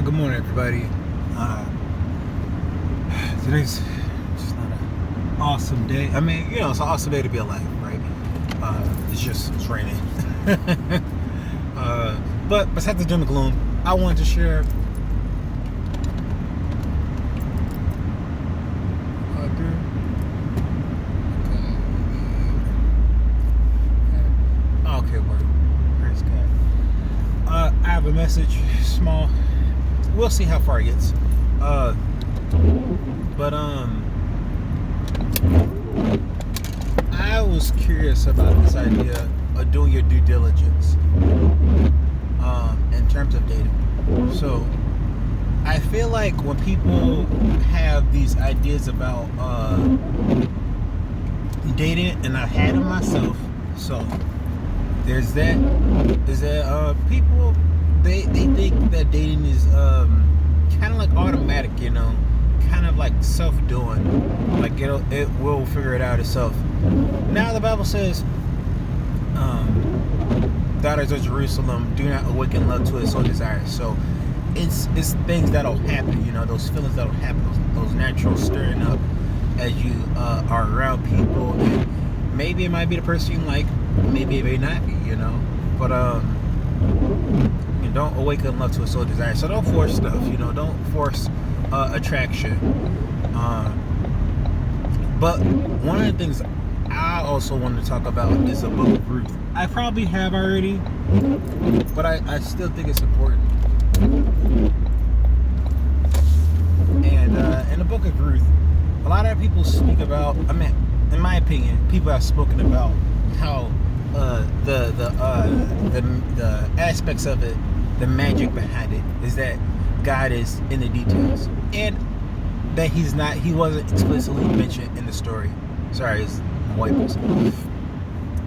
Good morning, everybody. Uh, Today's just not an awesome day. I mean, it's an awesome day to be alive, right? It's raining. But besides the doom and gloom, I wanted to share. Okay, word. Praise God. I have a message, small. We'll see how far it gets. But I was curious about this idea of doing your due diligence in terms of dating. So I feel like when people have these ideas about dating, and I've had them myself, so there's that. Is that people they think that dating is kind of like automatic, kind of like self-doing, like it will figure it out itself. Now the Bible says, daughters of Jerusalem, do not awaken love to it so desires. So it's things that'll happen, those feelings that'll happen, those natural stirring up as you are around people, and maybe it might be the person you like, maybe it may not be, but don't awaken love to a soul desire. So don't force stuff, don't force attraction. But one of the things I also wanted to talk about is the book of Ruth. I probably have already, but I still think it's important. And in the book of Ruth, a lot of people speak about, in my opinion, people have spoken about how the aspects of it, the magic behind it, is that God is in the details, and that he wasn't explicitly mentioned in the story. Sorry, it's white person.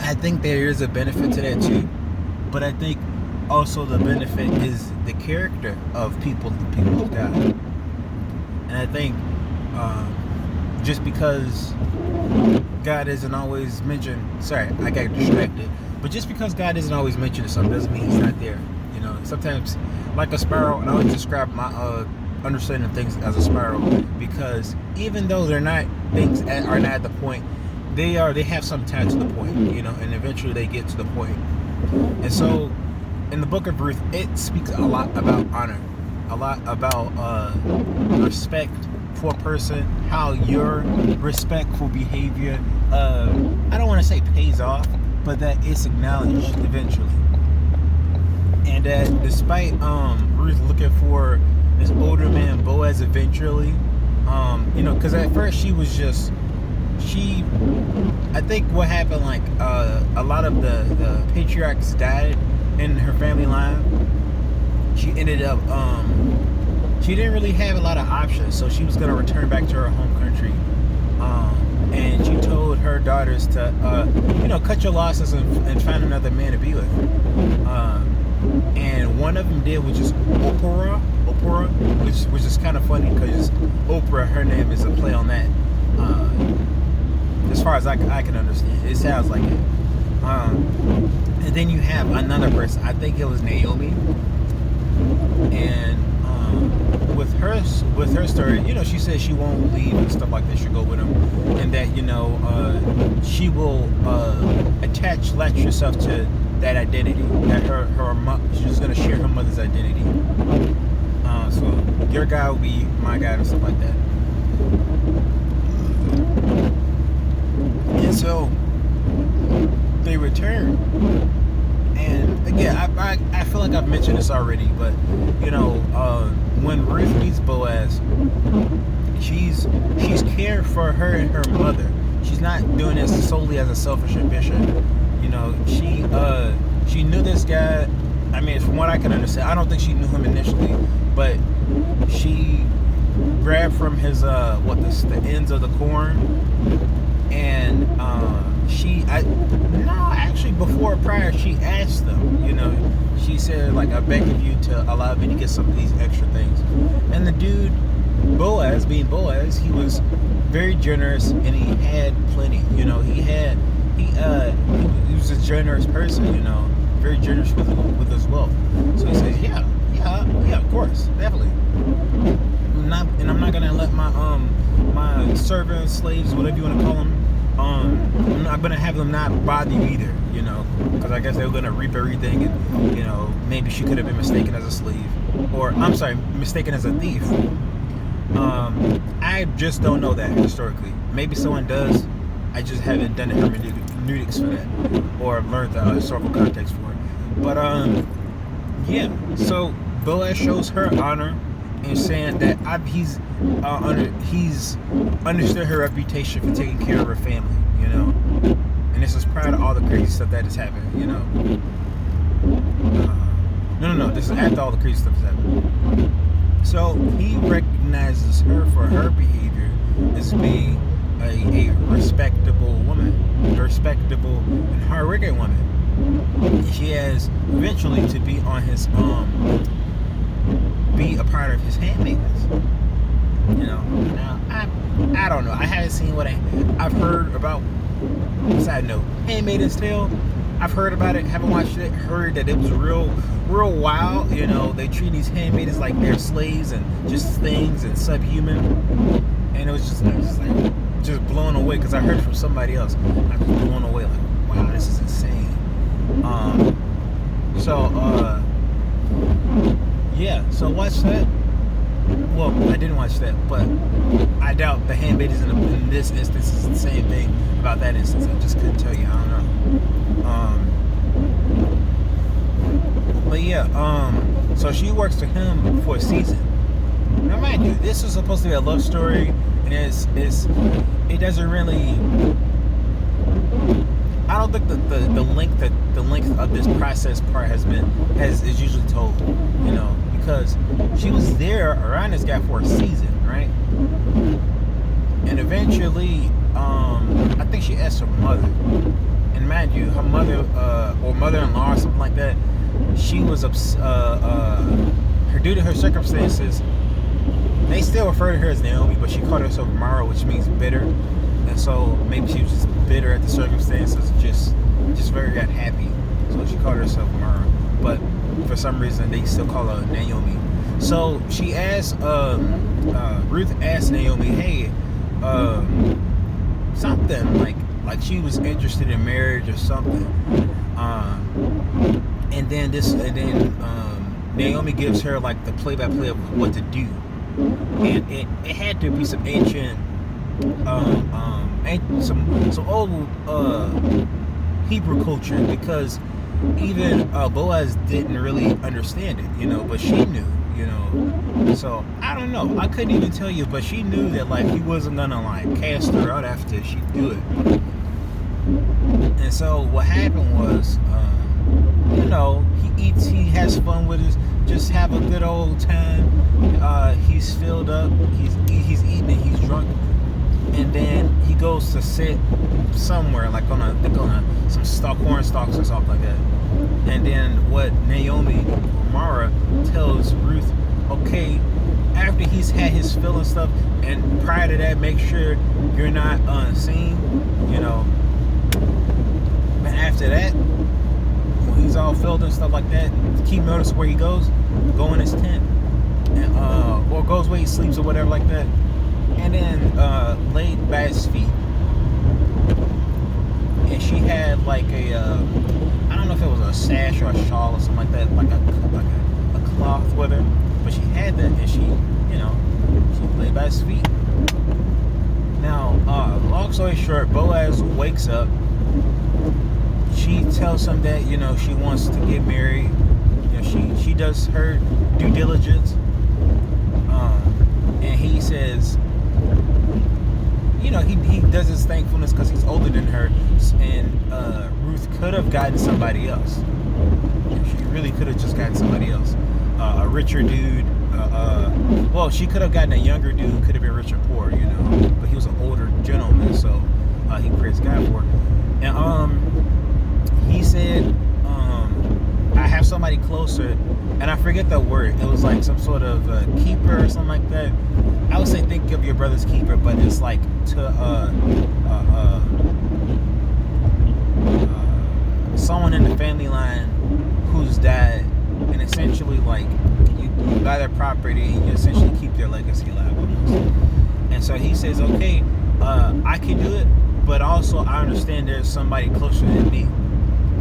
I think there is a benefit to that too, but I think also the benefit is the character of the people of God. And I think just because God isn't always mentioned, sorry, I got distracted, but just because God isn't always mentioned in something doesn't mean he's not there. Sometimes, like a spiral, and I always describe my understanding of things as a spiral, because even though they're not, things are not at the point, they have some time to the point, and eventually they get to the point. And so in the book of Ruth, it speaks a lot about honor, a lot about respect for a person, how your respectful behavior, I don't want to say pays off, but that it's acknowledged eventually. And that despite Ruth looking for this older man, Boaz, eventually, because at first I think what happened, like a lot of the patriarchs died in her family line. She ended up, she didn't really have a lot of options, so she was going to return back to her home country. And she told her daughters to, cut your losses and find another man to be with. And one of them did, which is Oprah, which is kind of funny because Oprah, her name is a play on that. As far as I can understand, it sounds like it. And then you have another person. I think it was Naomi, and with her story, she says she won't leave and stuff like that. She'll go with him, and that she will latch herself to that identity, that she's going to share her mother's identity. So your guy will be my guy and stuff like that. And so they return, and again, I feel like I've mentioned this already, but when Ruth meets Boaz, she's cared for her and her mother. She's not doing this solely as a selfish ambition. She knew this guy. I mean, from what I can understand, I don't think she knew him initially, but she grabbed from his the ends of the corn, and prior she asked them, she said, like, I beg of you to allow me to get some of these extra things. And the dude, Boaz, being Boaz, he was very generous, and he had plenty. He was a generous person, very generous with his wealth. So he says, yeah, of course, definitely. servants, slaves, whatever you want to call them. I'm not gonna have them not bother you either, you know, because I guess they were gonna reap everything, and you know, maybe she could have been mistaken as a slave, or I'm sorry, mistaken as a thief. I just don't know that historically. Maybe someone does. I just haven't done the hermeneutics for that, or learned the historical context for it. But yeah. So Boaz shows her honor and saying that he's understood her reputation for taking care of her family, you know. And this is prior to all the crazy stuff that has happened, you know. No. This is after all the crazy stuff has happened. So he recognizes her for her behavior as being a respectable woman, a respectable and hard-working woman. She has eventually to be on his be a part of his handmaidens. You know, now I don't know. I haven't seen what I've heard about. Side note, Handmaidens Tale. I've heard about it, haven't watched it. Heard that it was real wild. You know, they treat these handmaidens like they're slaves and just things and subhuman. And it was just blown away because I heard it from somebody else. I was blown away, like, wow, this is insane. Yeah. So watch that. Well, I didn't watch that, but I doubt the handmaidens in this instance is the same thing about that instance. I just couldn't tell you. I don't know. But yeah. So she works for him for a season. Now, mind you, this is supposed to be a love story, and it doesn't really. I don't think the length of this process part is usually told, you know, because she was there around this guy for a season, right? And eventually, I think she asked her mother, and mind you, her mother or mother-in-law or something like that, she was due to her circumstances. They still refer to her as Naomi, but she called herself Mara, which means bitter. And so maybe she was just bitter at the circumstances, just very unhappy. So she called herself Mara. But for some reason, they still call her Naomi. So she asked, Ruth asked Naomi, hey, something like she was interested in marriage or something. And then Naomi gives her like the play-by-play of what to do. And it had to be some ancient, some old Hebrew culture, because even Boaz didn't really understand it, you know, but she knew, you know. So I don't know. I couldn't even tell you, but she knew that like he wasn't gonna like cast her out after she do it. And so what happened was, you know, he has fun with us, just have a good old time. He's filled up, he's eating and he's drunk, and then he goes to sit somewhere like on some corn stalks or something like that. And then what Naomi Mara tells Ruth, okay, after he's had his fill and stuff, and prior to that, make sure you're not unseen, you know. And after that, when he's all filled and stuff like that, keep notice where he goes, go in his tent, and, or goes where he sleeps or whatever like that, and then laid by his feet. And she had like a, I don't know if it was a sash or a shawl or something like that, like a cloth with her, but she had that, and she laid by his feet. Now, long story short, Boaz wakes up. She tells him that, you know, she wants to get married. You know, she does her due diligence. And he says, you know, he does his thankfulness because he's older than her, and Ruth could have gotten somebody else. She really could have just gotten somebody else, a richer dude. Well, she could have gotten a younger dude who could have been rich or poor, you know, but he was an older gentleman, so he praised God for it. And he said, I have somebody closer, and I forget the word. It was like some sort of keeper or something like that. I would say think of your brother's keeper, but it's like to someone in the family line who's died, and essentially like you buy their property and you essentially keep their legacy alive almost. And so he says, okay, I can do it, but also I understand there's somebody closer than me.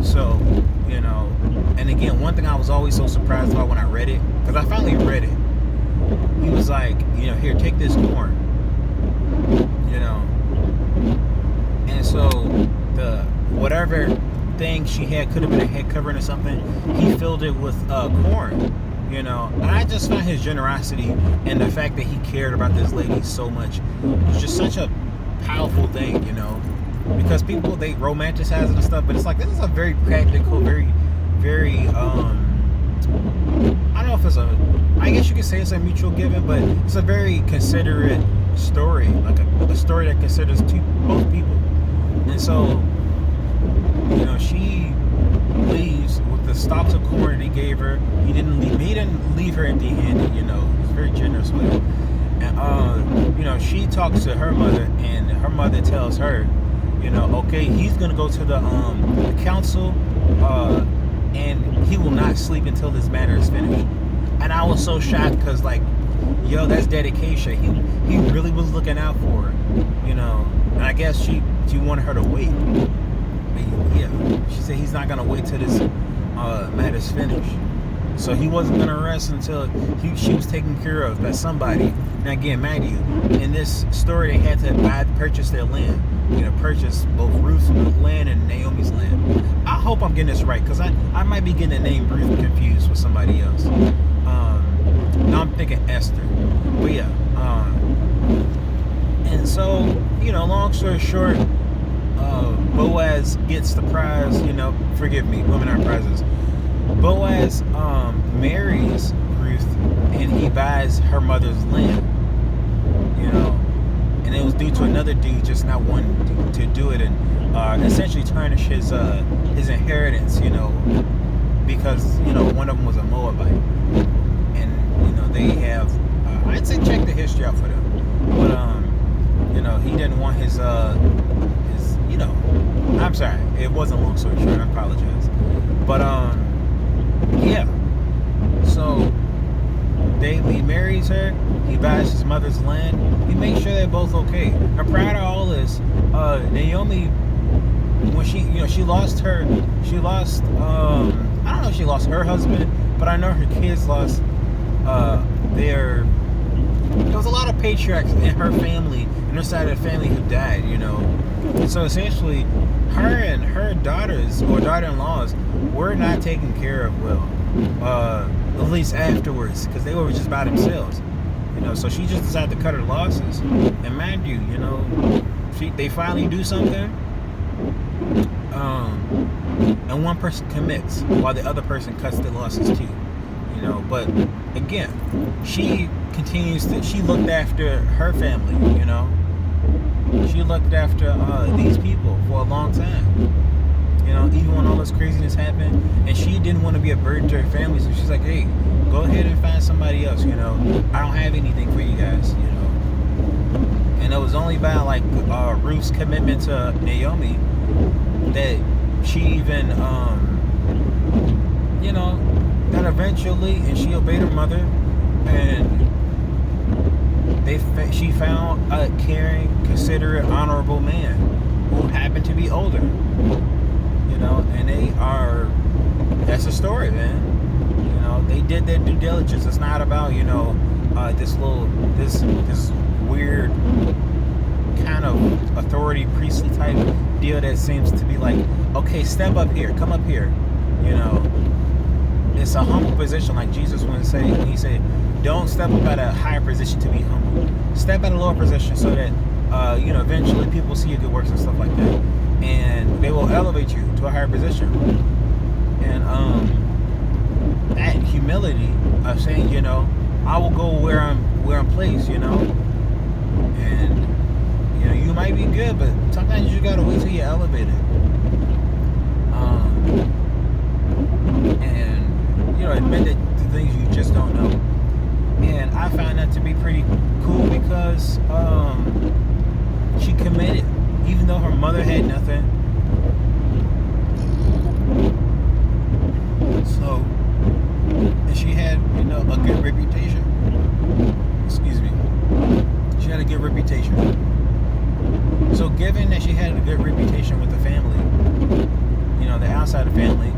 So, you know, and again, one thing I was always so surprised about when I read it, because I finally read it, he was like, you know, here, take this corn, you know, and so the whatever thing she had, could have been a head covering or something, he filled it with corn, you know. And I just found his generosity and the fact that he cared about this lady so much was just such a powerful thing, you know, because people, they romanticize it and stuff, but it's like, this is a very practical, very I don't know if it's a, I guess you could say it's a mutual giving, but it's a very considerate story, like a story that considers both people. And so, you know, she leaves with the stalks of corn that he gave her. He didn't leave her empty-handed, you know. He was very generous with her. And you know, she talks to her mother, and her mother tells her, you know, okay, he's gonna go to the council, and he will not sleep until this matter is finished. And I was so shocked, because, like, yo, that's dedication. He really was looking out for her, you know. And I guess she wanted her to wait. But yeah, she said he's not gonna wait till this matter's finished. So he wasn't gonna rest until she was taken care of by somebody. Now again, mind you, in this story, they had to purchase their land. You know, purchase both Ruth's land and Naomi's land. I hope I'm getting this right, because I might be getting the name Ruth confused with somebody else. Now I'm thinking Esther. But yeah, and so, you know, long story short, Boaz gets the prize. You know, forgive me, women aren't prizes. Boaz marries Ruth, and he buys her mother's land. You know, and it was due to another dude just not wanting to do it, and essentially tarnish his inheritance. You know, because, you know, one of them was a Moabite, and, you know, they have. I'd say check the history out for them, but you know, he didn't want his you know, I'm sorry, it wasn't long story short. I apologize, but yeah. So he marries her. He buys his mother's land. He makes sure they're both okay. And prior to all this, Naomi, when she lost I don't know if she lost her husband, but I know her kids lost there was a lot of patriarchs in her family, in her side of the family, who died, you know. And so essentially, her and her daughters or daughter-in-laws were not taken care of well, at least afterwards, because they were just by themselves, you know. So she just decided to cut her losses. And mind you, you know, they finally do something, and one person commits while the other person cuts their losses too. You know, but again, she looked after her family, you know. She looked after these people for a long time, you know, even when all this craziness happened, and she didn't want to be a burden to her family, so she's like, hey, go ahead and find somebody else, you know. I don't have anything for you guys, you know. And it was only by, like, Ruth's commitment to Naomi that she even, you know, that eventually, and she obeyed her mother, and she found a caring, considerate, honorable man who happened to be older, you know. And that's a story, man. You know, they did their due diligence. It's not about, you know, this weird kind of authority, priestly type deal that seems to be like, okay, step up here, come up here, you know. It's a humble position, like Jesus would say. He said, don't step up at a higher position to be humble. Step at a lower position so that, you know, eventually people see your good works and stuff like that, and they will elevate you to a higher position. And that humility of saying, you know, I will go where I'm placed, you know. And, you know, you might be good, but sometimes you gotta wait till you're elevated. And, you know, admit that the things you just don't know. And I found that to be pretty cool, because she committed, even though her mother had nothing. So, and she had, you know, a good reputation. Excuse me. She had a good reputation. So given that she had a good reputation with the family, the outside of family,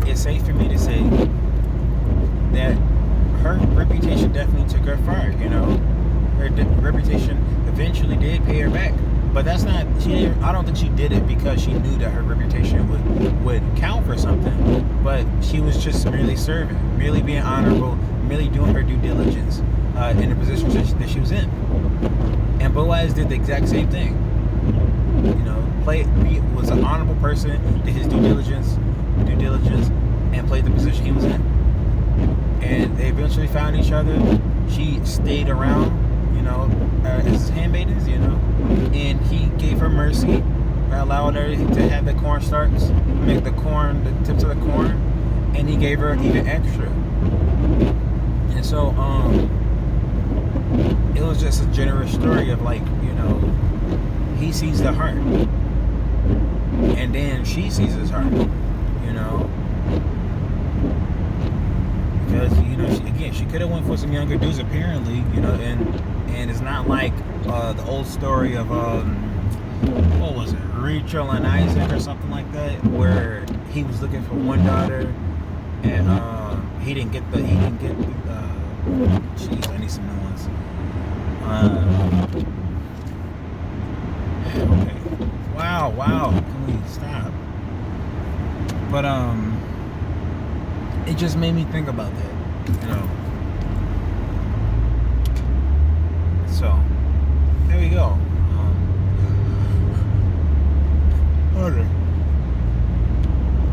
it's safe for me to say that her reputation definitely took her far. Her reputation eventually did pay her back, but that's not. I don't think she did it because she knew that her reputation would count for something. But she was just merely serving, merely being honorable, merely doing her due diligence in the position that she was in. And Boaz did the exact same thing. Was an honorable person, did his due diligence, and played the position he was in. And they eventually found each other. She stayed around, as handmaidens, and he gave her mercy by allowing her to have the cornstarch, make the tips of the corn, and he gave her even extra. And so, it was just a generous story of he sees the heart, and then she sees his heart, because she could have went for some younger dudes apparently, and it's not like the old story of what was it, Rachel and Isaac or something like that, where he was looking for one daughter and he didn't get the jeez, I need some new ones. Okay. Wow, can we stop? But it just made me think about that, so there we go. Hold on.